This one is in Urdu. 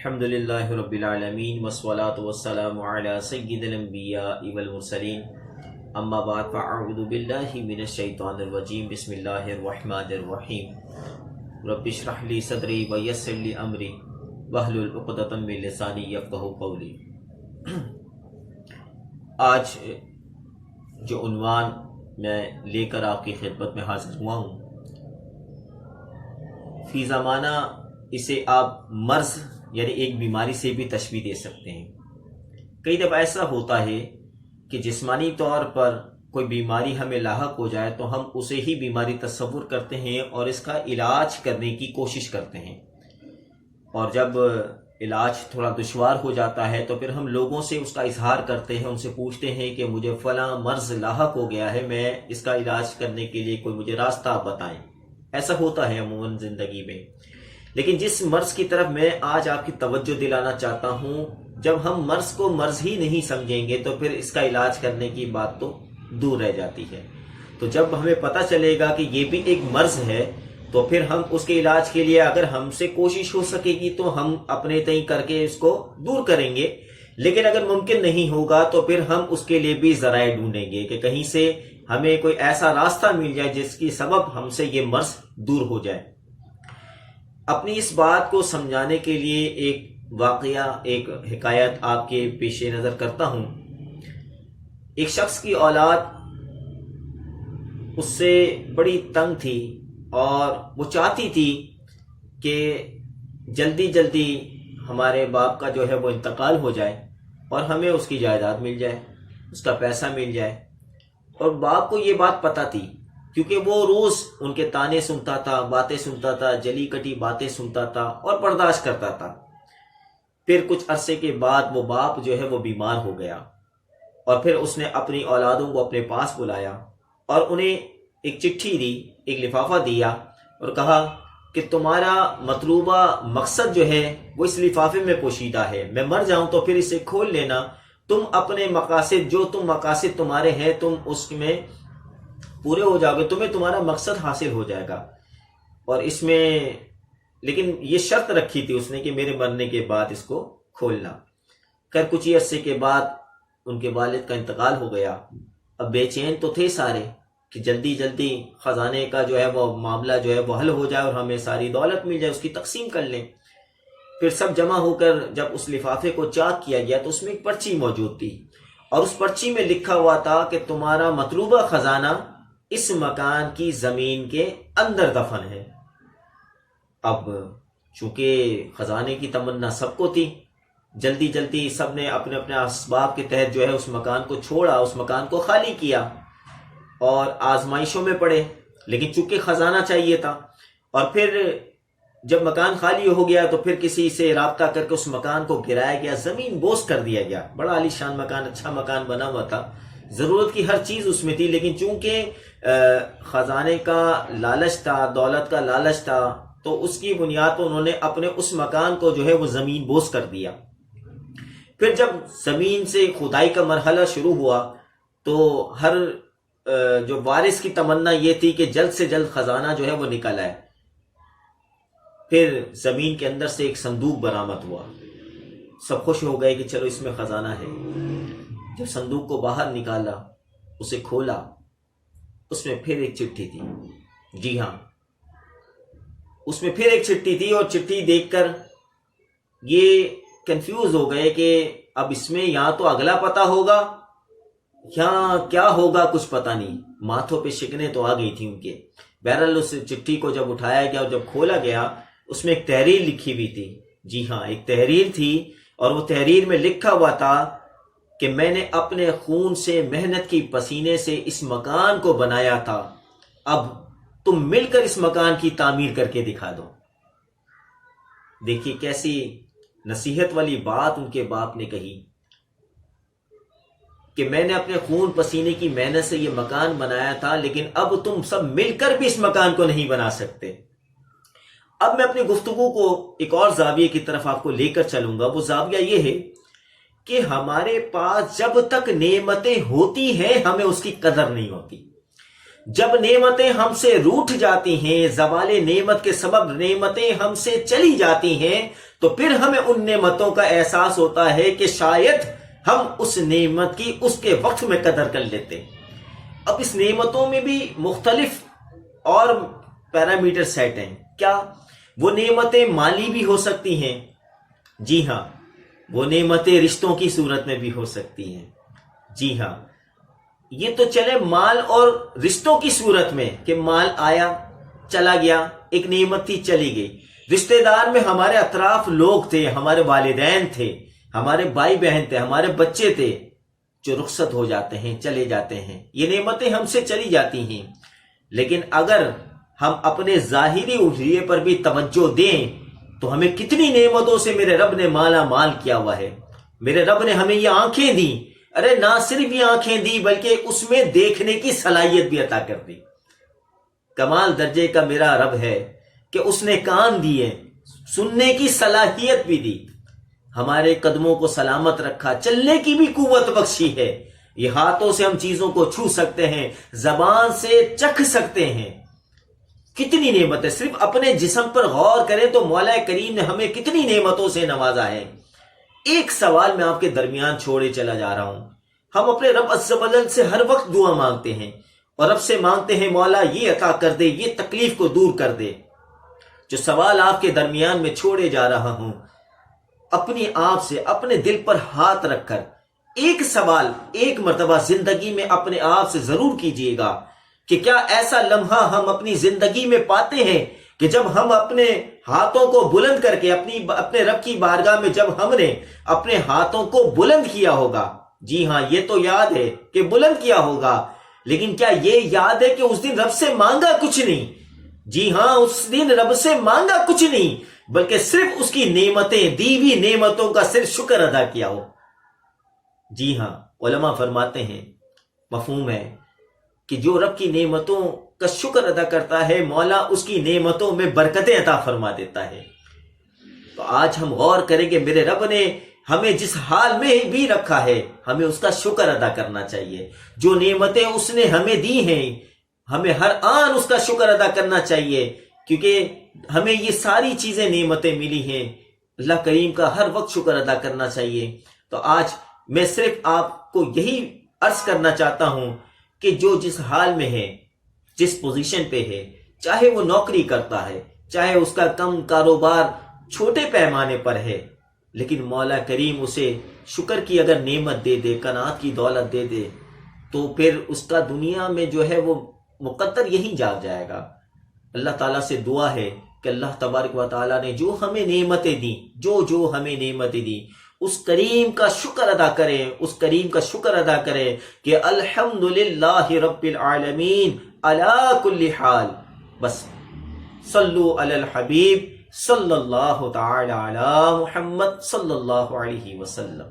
الحمدللہ رب العالمین والصلاة والسلام علی سید الانبیاء والمرسلین اما بعد فاعوذ باللہ من الشیطان الرجیم بسم اللہ الرحمن الرحیم رب اشرح لی صدری ویسر لی امری واحلل عقدۃ من لسانی یفقہوا قولی۔ آج جو عنوان میں لے کر آپ کی خدمت میں حاضر ہوا ہوں، فی زمانہ اسے آپ مرض یعنی ایک بیماری سے بھی تشبیہ دے سکتے ہیں۔ کئی دفعہ ایسا ہوتا ہے کہ جسمانی طور پر کوئی بیماری ہمیں لاحق ہو جائے تو ہم اسے ہی بیماری تصور کرتے ہیں اور اس کا علاج کرنے کی کوشش کرتے ہیں، اور جب علاج تھوڑا دشوار ہو جاتا ہے تو پھر ہم لوگوں سے اس کا اظہار کرتے ہیں، ان سے پوچھتے ہیں کہ مجھے فلاں مرض لاحق ہو گیا ہے، میں اس کا علاج کرنے کے لیے کوئی مجھے راستہ آپ بتائیں۔ ایسا ہوتا ہے عموماً زندگی میں، لیکن جس مرض کی طرف میں آج آپ کی توجہ دلانا چاہتا ہوں، جب ہم مرض کو مرض ہی نہیں سمجھیں گے تو پھر اس کا علاج کرنے کی بات تو دور رہ جاتی ہے۔ تو جب ہمیں پتہ چلے گا کہ یہ بھی ایک مرض ہے تو پھر ہم اس کے علاج کے لیے اگر ہم سے کوشش ہو سکے گی تو ہم اپنے تئیں کر کے اس کو دور کریں گے، لیکن اگر ممکن نہیں ہوگا تو پھر ہم اس کے لیے بھی ذرائع ڈھونڈیں گے کہ کہیں سے ہمیں کوئی ایسا راستہ مل جائے جس کی سبب ہم سے یہ مرض دور ہو جائے۔ اپنی اس بات کو سمجھانے کے لیے ایک واقعہ، ایک حکایت آپ کے پیش نظر کرتا ہوں۔ ایک شخص کی اولاد اس سے بڑی تنگ تھی اور وہ چاہتی تھی کہ جلدی جلدی ہمارے باپ کا جو ہے وہ انتقال ہو جائے اور ہمیں اس کی جائیداد مل جائے، اس کا پیسہ مل جائے۔ اور باپ کو یہ بات پتہ تھی کیونکہ وہ روز ان کے تانے سنتا تھا، باتیں سنتا تھا، جلی کٹی باتیں سنتا تھا اور برداشت کرتا تھا۔ پھر کچھ عرصے کے بعد وہ باپ جو ہے وہ بیمار ہو گیا، اور پھر اس نے اپنی اولادوں کو اپنے پاس بلایا اور انہیں ایک چٹھی دی، ایک لفافہ دیا اور کہا کہ تمہارا مطلوبہ مقصد جو ہے وہ اس لفافے میں پوشیدہ ہے، میں مر جاؤں تو پھر اسے کھول لینا، تم اپنے مقاصد جو مقاصد تمہارے ہیں تم اس میں پورے ہو جاؤ گے، تمہیں تمہارا مقصد حاصل ہو جائے گا۔ اور اس میں لیکن یہ شرط رکھی تھی اس نے کہ میرے مرنے کے بعد اس کو کھولنا۔ خیر کچھ ہی عرصے کے بعد ان کے والد کا انتقال ہو گیا۔ اب بے چین تو تھے سارے کہ جلدی جلدی خزانے کا جو ہے وہ معاملہ جو ہے وہ حل ہو جائے اور ہمیں ساری دولت مل جائے، اس کی تقسیم کر لیں۔ پھر سب جمع ہو کر جب اس لفافے کو چاک کیا گیا تو اس میں ایک پرچی موجود تھی، اور اس پرچی میں لکھا ہوا تھا کہ تمہارا مطلوبہ خزانہ اس مکان کی زمین کے اندر دفن ہے۔ اب چونکہ خزانے کی تمنا سب کو تھی، جلدی جلدی سب نے اپنے اپنے اسباب کے تحت جو ہے اس مکان کو چھوڑا، اس مکان کو خالی کیا اور آزمائشوں میں پڑے، لیکن چونکہ خزانہ چاہیے تھا۔ اور پھر جب مکان خالی ہو گیا تو پھر کسی سے رابطہ کر کے اس مکان کو گرایا گیا، زمین بوس کر دیا گیا۔ بڑا عالی شان مکان، اچھا مکان بنا ہوا تھا، ضرورت کی ہر چیز اس میں تھی، لیکن چونکہ خزانے کا لالچ تھا، دولت کا لالچ تھا، تو اس کی بنیاد پر انہوں نے اپنے اس مکان کو جو ہے وہ زمین بوس کر دیا۔ پھر جب زمین سے کھدائی کا مرحلہ شروع ہوا تو ہر جو وارث کی تمنا یہ تھی کہ جلد سے جلد خزانہ جو ہے وہ نکل آئے۔ پھر زمین کے اندر سے ایک صندوق برآمد ہوا، سب خوش ہو گئے کہ چلو اس میں خزانہ ہے۔ جب صندوق کو باہر نکالا، اسے کھولا، اس میں پھر ایک چٹھی تھی۔ جی ہاں، اس میں پھر ایک چٹھی تھی، اور چٹھی دیکھ کر یہ کنفیوز ہو گئے کہ اب اس میں یا تو اگلا پتہ ہوگا یا کیا ہوگا، کچھ پتہ نہیں۔ ماتھوں پہ شکنیں تو آ گئی تھی ان کے۔ بہرحال اس چٹھی کو جب اٹھایا گیا اور جب کھولا گیا، اس میں ایک تحریر لکھی ہوئی تھی۔ جی ہاں، ایک تحریر تھی، اور وہ تحریر میں لکھا ہوا تھا کہ میں نے اپنے خون سے، محنت کی پسینے سے اس مکان کو بنایا تھا، اب تم مل کر اس مکان کی تعمیر کر کے دکھا دو۔ دیکھیے کیسی نصیحت والی بات ان کے باپ نے کہی کہ میں نے اپنے خون پسینے کی محنت سے یہ مکان بنایا تھا، لیکن اب تم سب مل کر بھی اس مکان کو نہیں بنا سکتے۔ اب میں اپنی گفتگو کو ایک اور زاویے کی طرف آپ کو لے کر چلوں گا۔ وہ زاویہ یہ ہے کہ ہمارے پاس جب تک نعمتیں ہوتی ہیں ہمیں اس کی قدر نہیں ہوتی۔ جب نعمتیں ہم سے روٹھ جاتی ہیں، زوال نعمت کے سبب نعمتیں ہم سے چلی جاتی ہیں، تو پھر ہمیں ان نعمتوں کا احساس ہوتا ہے کہ شاید ہم اس نعمت کی اس کے وقت میں قدر کر لیتے۔ اب اس نعمتوں میں بھی مختلف اور پیرامیٹر سیٹ ہیں۔ کیا وہ نعمتیں مالی بھی ہو سکتی ہیں؟ جی ہاں، وہ نعمتیں رشتوں کی صورت میں بھی ہو سکتی ہیں۔ جی ہاں، یہ تو چلے مال اور رشتوں کی صورت میں کہ مال آیا چلا گیا، ایک نعمت تھی چلی گئی۔ رشتہ دار میں ہمارے اطراف لوگ تھے، ہمارے والدین تھے، ہمارے بھائی بہن تھے، ہمارے بچے تھے، جو رخصت ہو جاتے ہیں، چلے جاتے ہیں، یہ نعمتیں ہم سے چلی جاتی ہیں۔ لیکن اگر ہم اپنے ظاہری اجریے پر بھی توجہ دیں تو ہمیں کتنی نعمتوں سے میرے رب نے مالا مال کیا ہوا ہے۔ میرے رب نے ہمیں یہ آنکھیں دی، ارے نہ صرف یہ آنکھیں دی بلکہ اس میں دیکھنے کی صلاحیت بھی عطا کر دی۔ کمال درجے کا میرا رب ہے کہ اس نے کان دیے، سننے کی صلاحیت بھی دی، ہمارے قدموں کو سلامت رکھا، چلنے کی بھی قوت بخشی ہے۔ یہ ہاتھوں سے ہم چیزوں کو چھو سکتے ہیں، زبان سے چکھ سکتے ہیں۔ کتنی نعمتیں، صرف اپنے جسم پر غور کریں تو مولا کریم نے ہمیں کتنی نعمتوں سے نوازا ہے۔ ایک سوال میں آپ کے درمیان چھوڑے چلا جا رہا ہوں۔ ہم اپنے رب عز و جل سے ہر وقت دعا مانگتے ہیں اور رب سے مانگتے ہیں مولا یہ عطا کر دے، یہ تکلیف کو دور کر دے۔ جو سوال آپ کے درمیان میں چھوڑے جا رہا ہوں، اپنی آپ سے اپنے دل پر ہاتھ رکھ کر ایک سوال ایک مرتبہ زندگی میں اپنے آپ سے ضرور کیجئے گا کہ کیا ایسا لمحہ ہم اپنی زندگی میں پاتے ہیں کہ جب ہم اپنے ہاتھوں کو بلند کر کے اپنے رب کی بارگاہ میں جب ہم نے اپنے ہاتھوں کو بلند کیا ہوگا؟ جی ہاں، یہ تو یاد ہے کہ بلند کیا ہوگا، لیکن کیا یہ یاد ہے کہ اس دن رب سے مانگا کچھ نہیں؟ جی ہاں، اس دن رب سے مانگا کچھ نہیں بلکہ صرف اس کی نعمتیں، دی ہوئی نعمتوں کا صرف شکر ادا کیا ہو۔ جی ہاں، علماء فرماتے ہیں، مفہوم ہے کہ جو رب کی نعمتوں کا شکر ادا کرتا ہے، مولا اس کی نعمتوں میں برکتیں عطا فرما دیتا ہے۔ تو آج ہم غور کریں کہ میرے رب نے ہمیں جس حال میں بھی رکھا ہے، ہمیں اس کا شکر ادا کرنا چاہیے۔ جو نعمتیں اس نے ہمیں دی ہیں، ہمیں ہر آن اس کا شکر ادا کرنا چاہیے، کیونکہ ہمیں یہ ساری چیزیں نعمتیں ملی ہیں۔ اللہ کریم کا ہر وقت شکر ادا کرنا چاہیے۔ تو آج میں صرف آپ کو یہی عرض کرنا چاہتا ہوں کہ جو جس حال میں ہے، جس پوزیشن پہ ہے، چاہے وہ نوکری کرتا ہے، چاہے اس کا کم کاروبار چھوٹے پیمانے پر ہے، لیکن مولا کریم اسے شکر کی اگر نعمت دے دے، قناعت کی دولت دے دے، تو پھر اس کا دنیا میں جو ہے وہ مقدر یہیں جاگ جائے گا۔ اللہ تعالیٰ سے دعا ہے کہ اللہ تبارک و تعالیٰ نے جو ہمیں نعمتیں دیں، جو ہمیں نعمتیں دیں، اس کریم کا شکر ادا کریں، اس کریم کا شکر ادا کریں کہ الحمدللہ رب العالمین علی کل حال۔ بس صلو علی الحبیب صلی اللہ تعالی علی محمد صلی اللہ علیہ وسلم۔